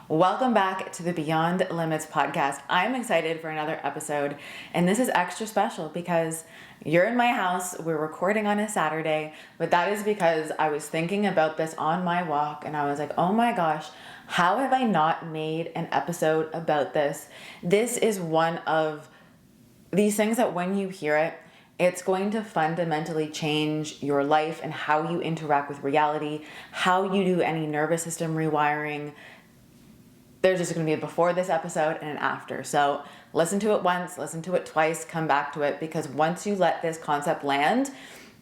Welcome back to the Beyond Limits podcast. I'm excited for another episode, and this is extra special because you're in my house. We're recording on a Saturday, but that is because I was thinking about this on my walk, and I was like, oh my gosh, how have I not made an episode about this? This is one of these things that when you hear it, it's going to fundamentally change your life and how you interact with reality, how you do any nervous system rewiring. There's just going to be a before this episode and an after. So listen to it once, listen to it twice, come back to it, because once you let this concept land,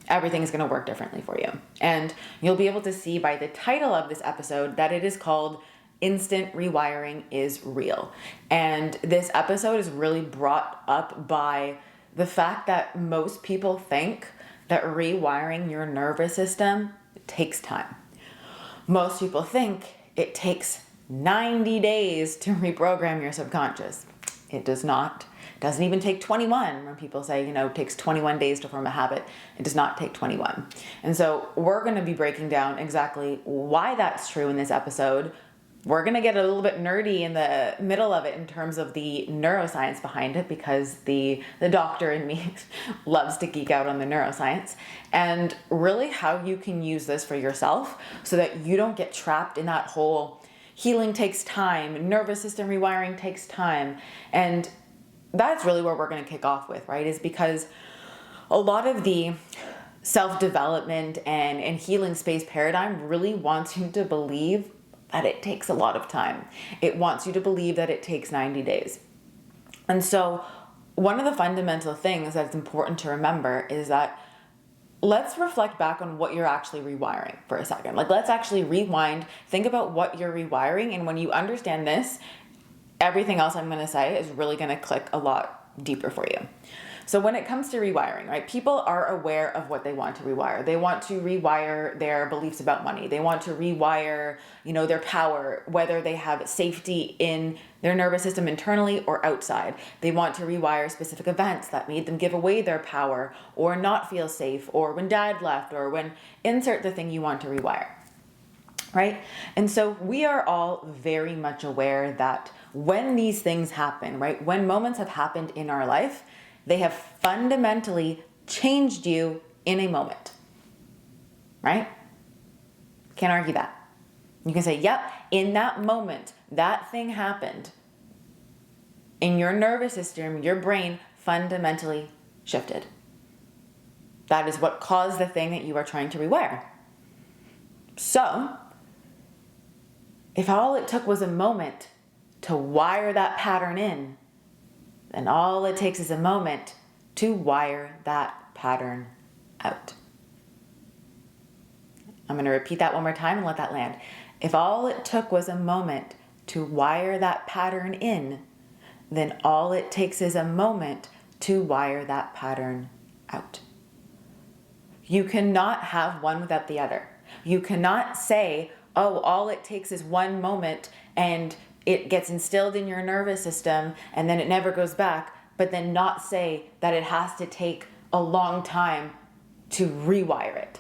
everything is going to work differently for you. And you'll be able to see by the title of this episode that it is called Instant Rewiring is Real. And this episode is really brought up by the fact that most people think that rewiring your nervous system takes time. Most people think it takes 90 days to reprogram your subconscious. It does not. It doesn't even take 21. When people say, it takes 21 days to form a habit, it does not take 21. And so we're going to be breaking down exactly why that's true in this episode. We're going to get a little bit nerdy in the middle of it in terms of the neuroscience behind it, because the doctor in me loves to geek out on the neuroscience, and really how you can use this for yourself so that you don't get trapped in that whole healing takes time, nervous system rewiring takes time. And that's really where we're going to kick off with, right? Is because a lot of the self-development and healing space paradigm really wants you to believe that it takes a lot of time. It wants you to believe that it takes 90 days. And so one of the fundamental things that's important to remember is that let's reflect back on what you're actually rewiring for a second. Let's actually rewind, think about what you're rewiring. And when you understand this, everything else I'm going to say is really going to click a lot deeper for you. So when it comes to rewiring, right, people are aware of what they want to rewire. They want to rewire their beliefs about money. They want to rewire, their power, whether they have safety in their nervous system internally or outside. They want to rewire specific events that made them give away their power or not feel safe, or when dad left, or when insert the thing you want to rewire, right? And so we are all very much aware that when these things happen, right, when moments have happened in our life, they have fundamentally changed you in a moment, right? Can't argue that. You can say, yep, in that moment, that thing happened. In your nervous system, your brain fundamentally shifted. That is what caused the thing that you are trying to rewire. So, if all it took was a moment to wire that pattern in, then all it takes is a moment to wire that pattern out. I'm going to repeat that one more time and let that land. If all it took was a moment to wire that pattern in, then all it takes is a moment to wire that pattern out. You cannot have one without the other. You cannot say, oh, all it takes is one moment and it gets instilled in your nervous system and then it never goes back, but then not say that it has to take a long time to rewire it.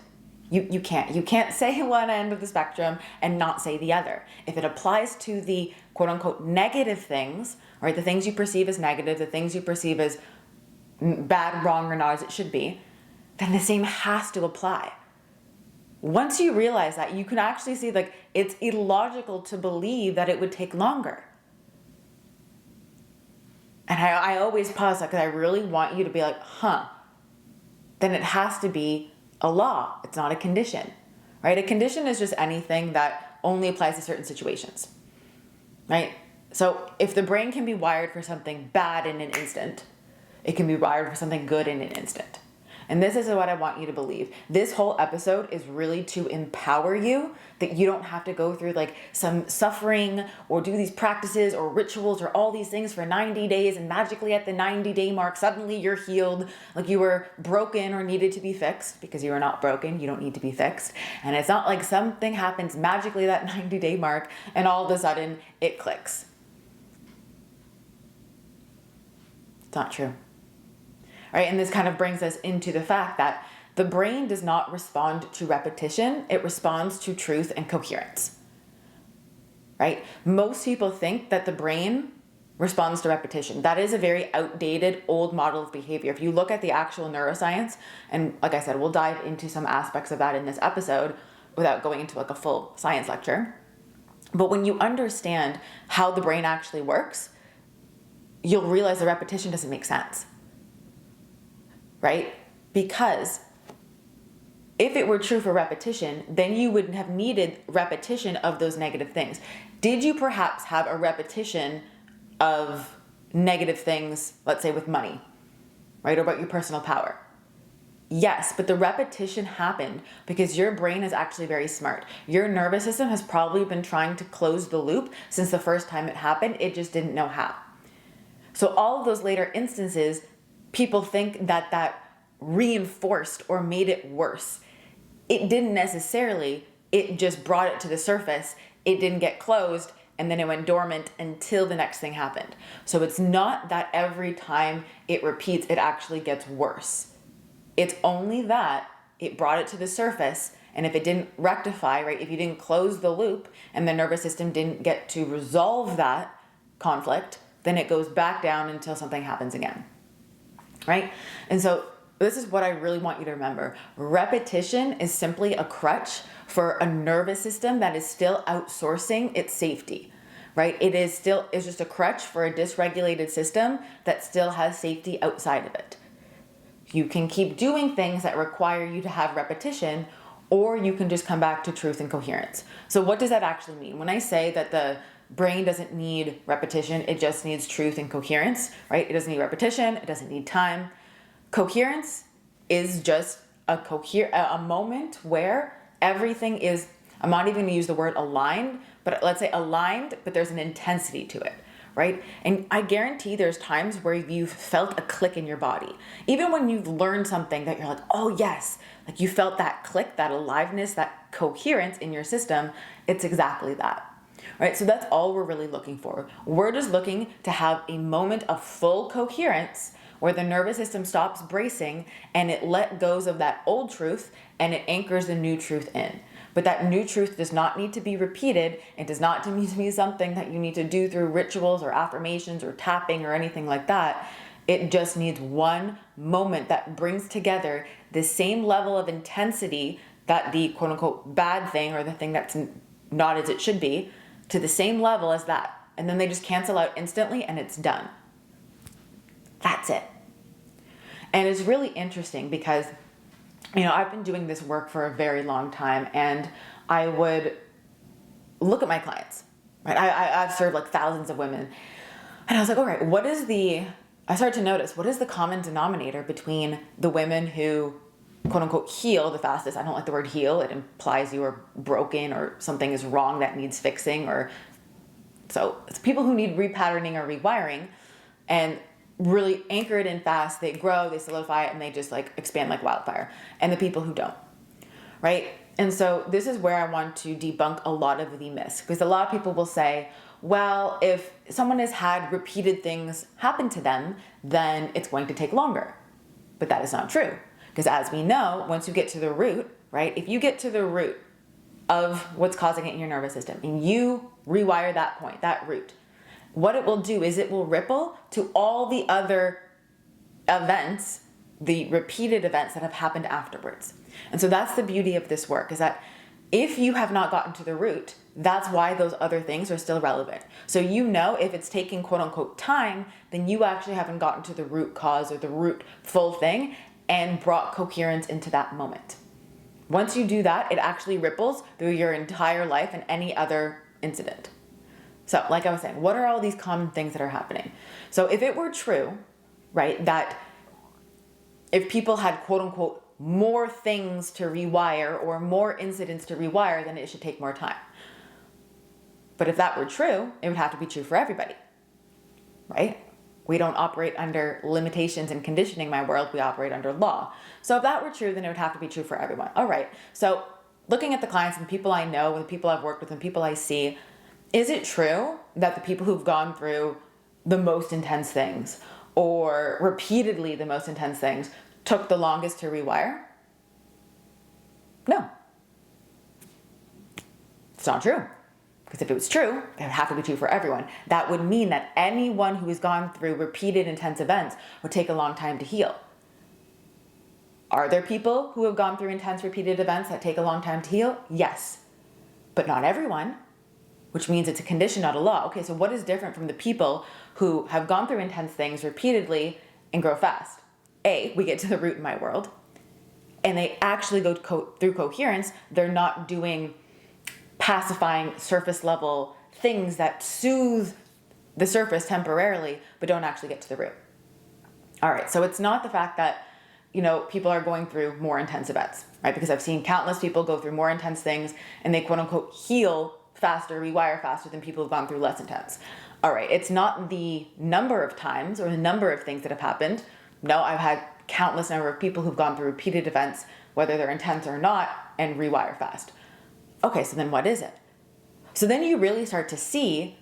You can't. You can't say one end of the spectrum and not say the other. If it applies to the quote unquote negative things, right, the things you perceive as negative, the things you perceive as bad, wrong, or not as it should be, then the same has to apply. Once you realize that, you can actually see it's illogical to believe that it would take longer. And I always pause because I really want you to be like, then it has to be a law. It's not a condition, right? A condition is just anything that only applies to certain situations, right? So if the brain can be wired for something bad in an instant, it can be wired for something good in an instant. And this is what I want you to believe. This whole episode is really to empower you that you don't have to go through some suffering or do these practices or rituals or all these things for 90 days and magically at the 90-day mark, suddenly you're healed, like you were broken or needed to be fixed, because you are not broken. You don't need to be fixed. And it's not like something happens magically that 90-day mark and all of a sudden it clicks. It's not true. Right? And this kind of brings us into the fact that the brain does not respond to repetition. It responds to truth and coherence. right? Most people think that the brain responds to repetition. That is a very outdated, old model of behavior. If you look at the actual neuroscience, and like I said, we'll dive into some aspects of that in this episode without going into like a full science lecture. But when you understand how the brain actually works, you'll realize the repetition doesn't make sense, right? Because if it were true for repetition, then you would have needed repetition of those negative things. Did you perhaps have a repetition of negative things, let's say with money, right? Or about your personal power? Yes, but the repetition happened because your brain is actually very smart. Your nervous system has probably been trying to close the loop since the first time it happened. It just didn't know how. So all of those later instances, people think that that reinforced or made it worse. It didn't necessarily. It just brought it to the surface. It didn't get closed, and then it went dormant until the next thing happened. So it's not that every time it repeats, it actually gets worse. It's only that it brought it to the surface, and if it didn't rectify, right, if you didn't close the loop and the nervous system didn't get to resolve that conflict, then it goes back down until something happens again, right? And so this is what I really want you to remember. Repetition is simply a crutch for a nervous system that is still outsourcing its safety, right? It's just a crutch for a dysregulated system that still has safety outside of it. You can keep doing things that require you to have repetition, or you can just come back to truth and coherence. So what does that actually mean? When I say that the brain doesn't need repetition, it just needs truth and coherence, right? It doesn't need repetition, it doesn't need time. Coherence is just a moment where everything is, I'm not even gonna use the word aligned, but let's say aligned, but there's an intensity to it, right? And I guarantee there's times where you've felt a click in your body. Even when you've learned something that you're like, oh yes, like you felt that click, that aliveness, that coherence in your system, it's exactly that. Right? So that's all we're really looking for. We're just looking to have a moment of full coherence where the nervous system stops bracing and it let goes of that old truth and it anchors the new truth in. But that new truth does not need to be repeated. It does not need to be something that you need to do through rituals or affirmations or tapping or anything like that. It just needs one moment that brings together the same level of intensity that the quote unquote bad thing or the thing that's not as it should be to the same level as that. And then they just cancel out instantly and it's done. That's it. And it's really interesting because, I've been doing this work for a very long time, and I would look at my clients, right? I've served like thousands of women, and I was like, all right, I started to notice, what is the common denominator between the women who quote unquote heal the fastest? I don't like the word heal. It implies you are broken or something is wrong that needs fixing, so it's people who need repatterning or rewiring and really anchor it in fast. They grow, they solidify it, and they just like expand like wildfire. And the people who don't, right? And so this is where I want to debunk a lot of the myths, because a lot of people will say, well, if someone has had repeated things happen to them, then it's going to take longer. But that is not true. Because as we know, once you get to the root, right? If you get to the root of what's causing it in your nervous system and you rewire that point, that root, what it will do is it will ripple to all the other events, the repeated events that have happened afterwards. And so that's the beauty of this work, is that if you have not gotten to the root, that's why those other things are still relevant. So if it's taking quote unquote time, then you actually haven't gotten to the root cause or the root full thing and brought coherence into that moment. Once you do that, it actually ripples through your entire life and any other incident. So like I was saying, what are all these common things that are happening? So if it were true, right, that if people had quote unquote more things to rewire or more incidents to rewire, then it should take more time. But if that were true, it would have to be true for everybody, right? We don't operate under limitations and conditioning, my world, we operate under law. So if that were true, then it would have to be true for everyone. All right, so looking at the clients and the people I know and the people I've worked with and people I see, is it true that the people who've gone through the most intense things or repeatedly the most intense things took the longest to rewire? No. It's not true. Because if it was true, it would have to be true for everyone. That would mean that anyone who has gone through repeated intense events would take a long time to heal. Are there people who have gone through intense repeated events that take a long time to heal? Yes, but not everyone, which means it's a condition, not a law. Okay, so what is different from the people who have gone through intense things repeatedly and grow fast? A, we get to the root in my world, and they actually go through coherence. They're not doing pacifying surface level things that soothe the surface temporarily, but don't actually get to the root. All right, so it's not the fact that, people are going through more intense events, right? Because I've seen countless people go through more intense things and they quote unquote heal faster, rewire faster than people who've gone through less intense. All right, it's not the number of times or the number of things that have happened. No, I've had countless number of people who've gone through repeated events, whether they're intense or not, and rewire fast. Okay, so then what is it? So then you really start to see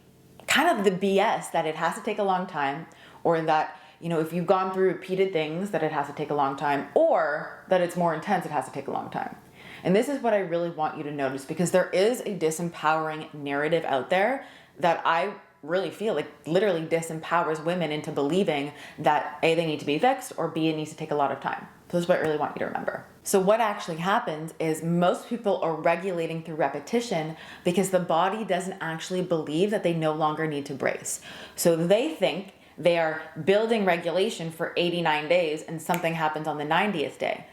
kind of the BS that it has to take a long time, or that, if you've gone through repeated things, that it has to take a long time, or that it's more intense, it has to take a long time. And this is what I really want you to notice, because there is a disempowering narrative out there that I really feel like literally disempowers women into believing that A, they need to be fixed, or B, it needs to take a lot of time. So this is what I really want you to remember. So what actually happens is most people are regulating through repetition because the body doesn't actually believe that they no longer need to brace. So they think they are building regulation for 89 days and something happens on the 90th day.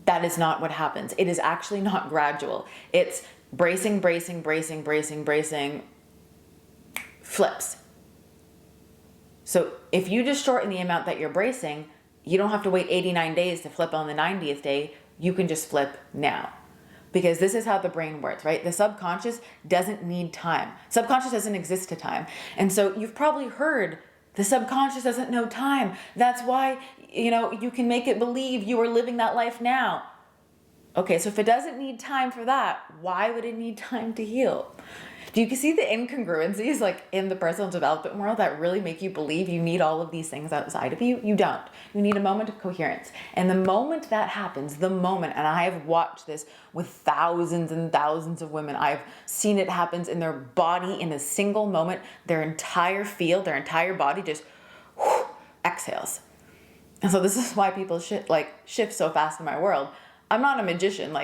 That is not what happens. It is actually not gradual. It's bracing, flips. So if you just shorten the amount that you're bracing, you don't have to wait 89 days to flip on the 90th day. You can just flip now. Because this is how the brain works, right? The subconscious doesn't need time. Subconscious doesn't exist to time. And so you've probably heard the subconscious doesn't know time. That's why, you can make it believe you are living that life now. Okay, so if it doesn't need time for that, why would it need time to heal? Do you see the incongruencies in the personal development world that really make you believe you need all of these things outside of you? You don't. You need a moment of coherence. And the moment that happens, and I have watched this with thousands and thousands of women, I've seen it happen in their body in a single moment, their entire field, their entire body just exhales. And so this is why people shift so fast in my world. I'm not a magician,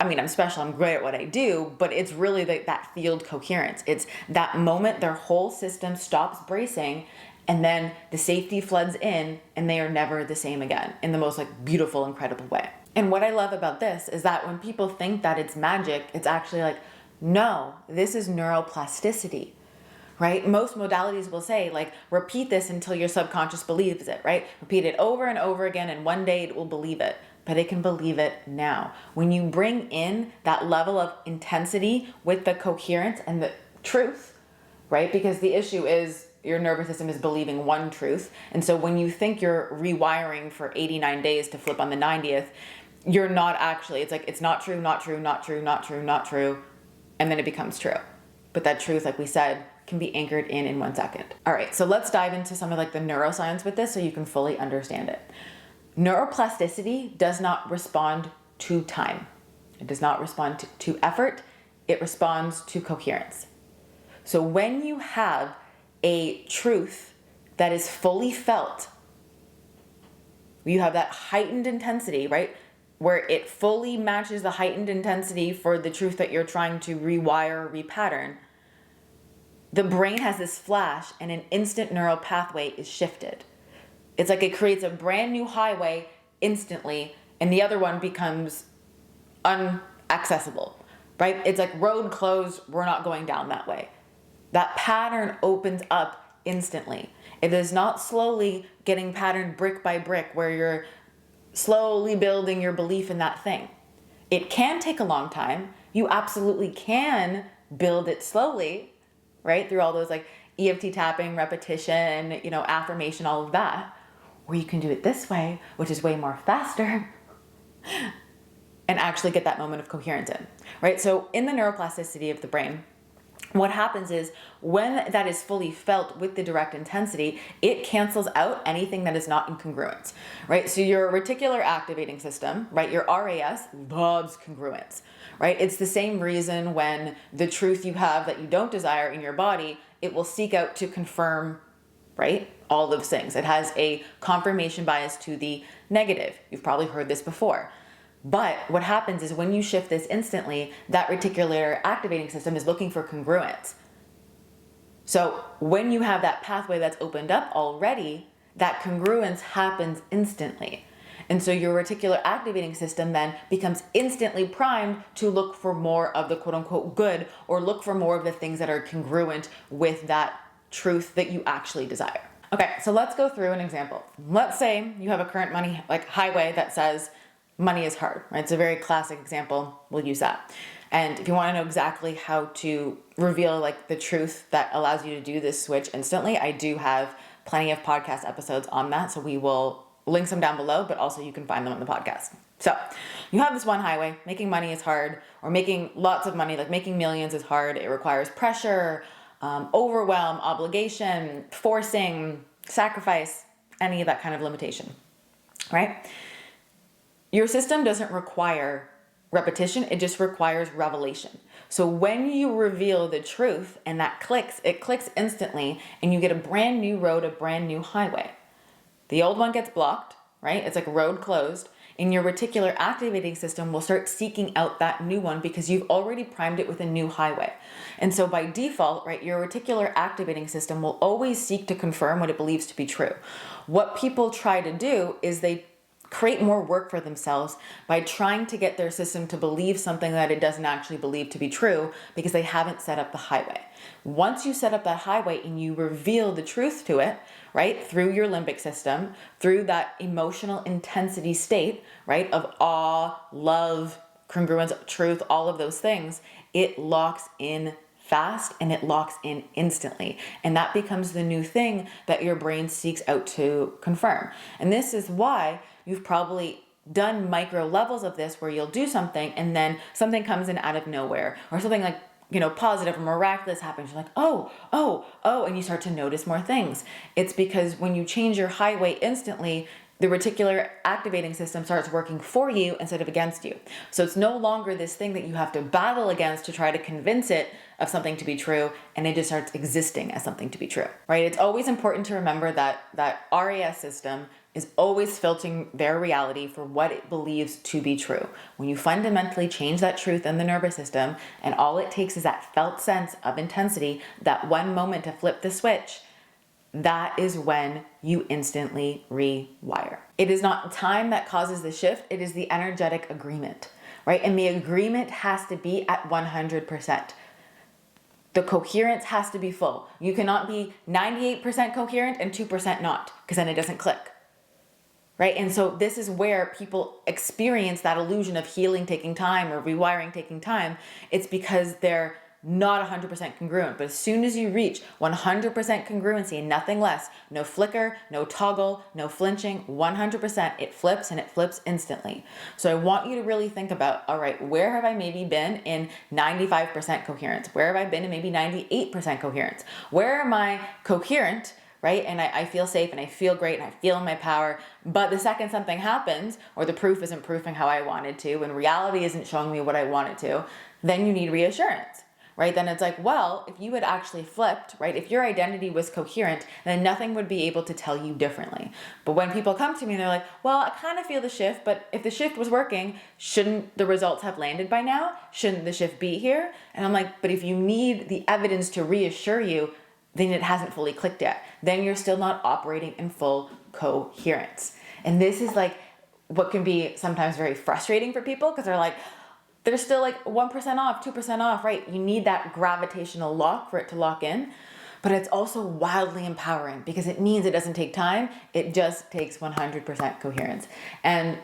I'm special, I'm great at what I do, but it's really that field coherence. It's that moment their whole system stops bracing and then the safety floods in and they are never the same again in the most beautiful, incredible way. And what I love about this is that when people think that it's magic, it's actually no, this is neuroplasticity, right? Most modalities will say repeat this until your subconscious believes it, right? Repeat it over and over again and one day it will believe it. But it can believe it now. When you bring in that level of intensity with the coherence and the truth, right? Because the issue is your nervous system is believing one truth. And so when you think you're rewiring for 89 days to flip on the 90th, you're not actually, it's not true, not true, not true, not true, not true. And then it becomes true. But that truth, like we said, can be anchored in 1 second. All right, so let's dive into some of the neuroscience with this so you can fully understand it. Neuroplasticity does not respond to time. It does not respond to effort. It responds to coherence. So when you have a truth that is fully felt, you have that heightened intensity, right? Where it fully matches the heightened intensity for the truth that you're trying to rewire or repattern. The brain has this flash and an instant neural pathway is shifted. It's it creates a brand new highway instantly and the other one becomes unaccessible, right? It's road closed, we're not going down that way. That pattern opens up instantly. It is not slowly getting patterned brick by brick where you're slowly building your belief in that thing. It can take a long time. You absolutely can build it slowly, right? Through all those EFT tapping, repetition, affirmation, all of that. Or you can do it this way, which is way more faster, and actually get that moment of coherence in, right? So in the neuroplasticity of the brain, what happens is when that is fully felt with the direct intensity, it cancels out anything that is not in congruence, right? So your reticular activating system, right, your RAS loves congruence, right? It's the same reason when the truth you have that you don't desire in your body, it will seek out to confirm, right, all those things. It has a confirmation bias to the negative. You've probably heard this before. But what happens is when you shift this instantly, that reticular activating system is looking for congruence. So when you have that pathway that's opened up already, that congruence happens instantly. And so your reticular activating system then becomes instantly primed to look for more of the quote unquote good, or look for more of the things that are congruent with that truth that you actually desire. Okay, so let's go through an example. Let's say you have a current money, like highway that says, money is hard, right? It's a very classic example. We'll use that. And if you want to know exactly how to reveal like the truth that allows you to do this switch instantly, I do have plenty of podcast episodes on that. So we will link some down below, but also you can find them on the podcast. So you have this one highway, making money is hard, or making lots of money, like making millions is hard. It requires pressure, overwhelm, obligation, forcing, sacrifice, any of that kind of limitation, right? Your system doesn't require repetition, it just requires revelation. So when you reveal the truth and that clicks, it clicks instantly and you get a brand new road, a brand new highway. The old one gets blocked, right? It's like road closed, and your reticular activating system will start seeking out that new one because you've already primed it with a new highway. And so by default, right, your reticular activating system will always seek to confirm what it believes to be true. What people try to do is they create more work for themselves by trying to get their system to believe something that it doesn't actually believe to be true because they haven't set up the highway. Once you set up that highway and you reveal the truth to it, right, through your limbic system, through that emotional intensity state, right, of awe, love, congruence, truth, all of those things, it locks in fast and it locks in instantly. And that becomes the new thing that your brain seeks out to confirm. And this is why you've probably done micro levels of this where you'll do something and then something comes in out of nowhere, or something like, positive or miraculous happens. You're like, oh, and you start to notice more things. It's because when you change your highway instantly, the reticular activating system starts working for you instead of against you. So it's no longer this thing that you have to battle against to try to convince it of something to be true, and it just starts existing as something to be true, right? It's always important to remember that RAS system is always filtering their reality for what it believes to be true. When you fundamentally change that truth in the nervous system, and all it takes is that felt sense of intensity, that one moment to flip the switch, that is when you instantly rewire. It is not time that causes the shift, it is the energetic agreement, right? And the agreement has to be at 100%. The coherence has to be full. You cannot be 98% coherent and 2% not, because then it doesn't click. Right? And so this is where people experience that illusion of healing taking time or rewiring taking time. It's because they're not 100% congruent. But as soon as you reach 100% congruency and nothing less, no flicker, no toggle, no flinching, 100%, it flips, and it flips instantly. So I want you to really think about, all right, where have I maybe been in 95% coherence? Where have I been in maybe 98% coherence? Where am I coherent, right? And I feel safe and I feel great and I feel in my power. But the second something happens, or the proof isn't proofing how I wanted to, and reality isn't showing me what I wanted to, then you need reassurance, right? Then it's like, well, if you had actually flipped, right? If your identity was coherent, then nothing would be able to tell you differently. But when people come to me and they're like, well, I kind of feel the shift, but if the shift was working, shouldn't the results have landed by now? Shouldn't the shift be here? And I'm like, but if you need the evidence to reassure you, then it hasn't fully clicked yet. Then you're still not operating in full coherence. And this is like what can be sometimes very frustrating for people, because they're still like 1% off, 2% off, right? You need that gravitational lock for it to lock in. But it's also wildly empowering because it means it doesn't take time. It just takes 100% coherence. And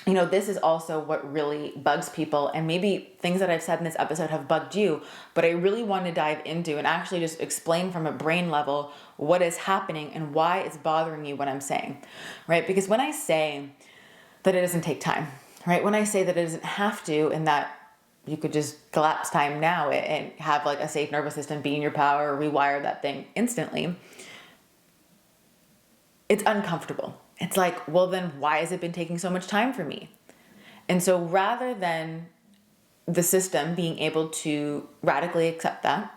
this is also what really bugs people, and maybe things that I've said in this episode have bugged you, but I really want to dive into and actually just explain from a brain level what is happening and why it's bothering you what I'm saying, right? Because when I say that it doesn't take time, right? When I say that it doesn't have to, and that you could just collapse time now and have like a safe nervous system, be in your power, rewire that thing instantly. It's uncomfortable. It's like, well, then why has it been taking so much time for me? And so rather than the system being able to radically accept that,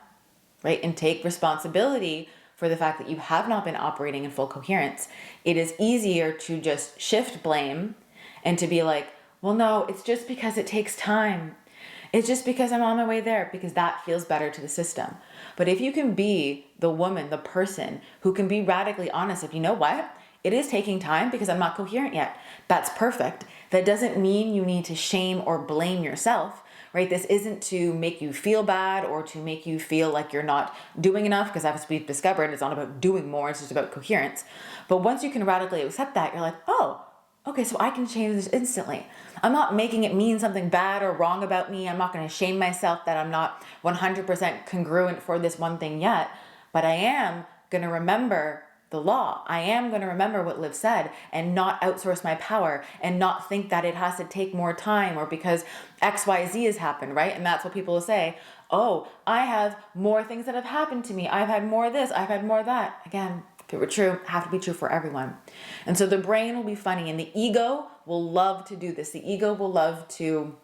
right, and take responsibility for the fact that you have not been operating in full coherence, it is easier to just shift blame and to be like, well, no, it's just because it takes time. It's just because I'm on my way there, because that feels better to the system. But if you can be the woman, the person who can be radically honest, if you know what, it is taking time because I'm not coherent yet. That's perfect. That doesn't mean you need to shame or blame yourself, right? This isn't to make you feel bad or to make you feel like you're not doing enough, because as we've discovered, it's not about doing more, it's just about coherence. But once you can radically accept that, you're like, oh, okay, so I can change this instantly. I'm not making it mean something bad or wrong about me. I'm not going to shame myself that I'm not 100% congruent for this one thing yet, but I am going to remember the law. I am going to remember what Liv said and not outsource my power and not think that it has to take more time or because XYZ has happened, right? And that's what people will say. Oh, I have more things that have happened to me. I've had more of this. I've had more of that. Again, if it were true, it have to be true for everyone. And so the brain will be funny and the ego will love to do this. The ego will love to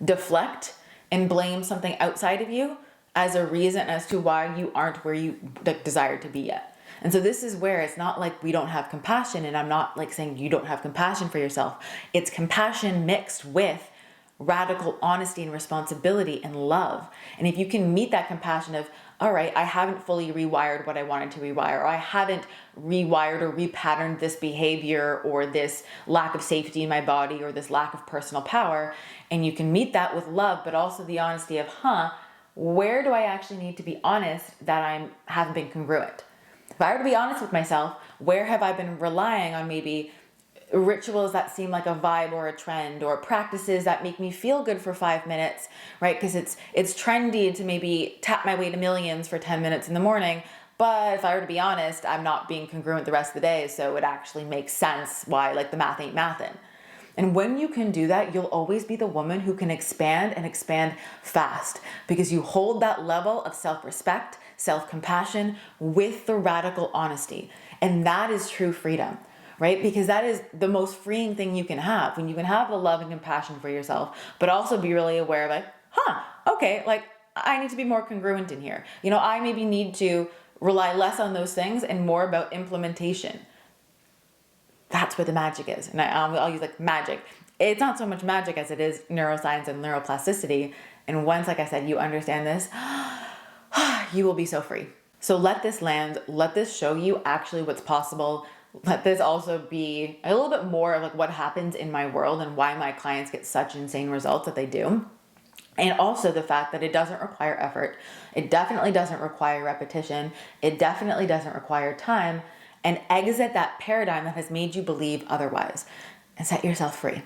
deflect and blame something outside of you as a reason as to why you aren't where you desire to be yet. And so this is where it's not like we don't have compassion, and I'm not like saying you don't have compassion for yourself. It's compassion mixed with radical honesty and responsibility and love. And if you can meet that compassion of, all right, I haven't fully rewired what I wanted to rewire, or I haven't rewired or repatterned this behavior or this lack of safety in my body or this lack of personal power, and you can meet that with love, but also the honesty of, where do I actually need to be honest that I haven't been congruent? If I were to be honest with myself, where have I been relying on maybe rituals that seem like a vibe or a trend, or practices that make me feel good for 5 minutes, right? Because it's trendy to maybe tap my way to millions for 10 minutes in the morning. But if I were to be honest, I'm not being congruent the rest of the day. So it actually makes sense why like the math ain't mathin'. And when you can do that, you'll always be the woman who can expand and expand fast, because you hold that level of self-respect, self-compassion with the radical honesty. And that is true freedom, right? Because that is the most freeing thing you can have, when you can have the love and compassion for yourself, but also be really aware of like, okay, like I need to be more congruent in here. I maybe need to rely less on those things and more about implementation. That's where the magic is. And I'll use like magic. It's not so much magic as it is neuroscience and neuroplasticity. And once, like I said, you understand this, you will be so free. So let this land, let this show you actually what's possible. Let this also be a little bit more of like what happens in my world and why my clients get such insane results that they do. And also the fact that it doesn't require effort. It definitely doesn't require repetition. It definitely doesn't require time. And exit that paradigm that has made you believe otherwise and set yourself free.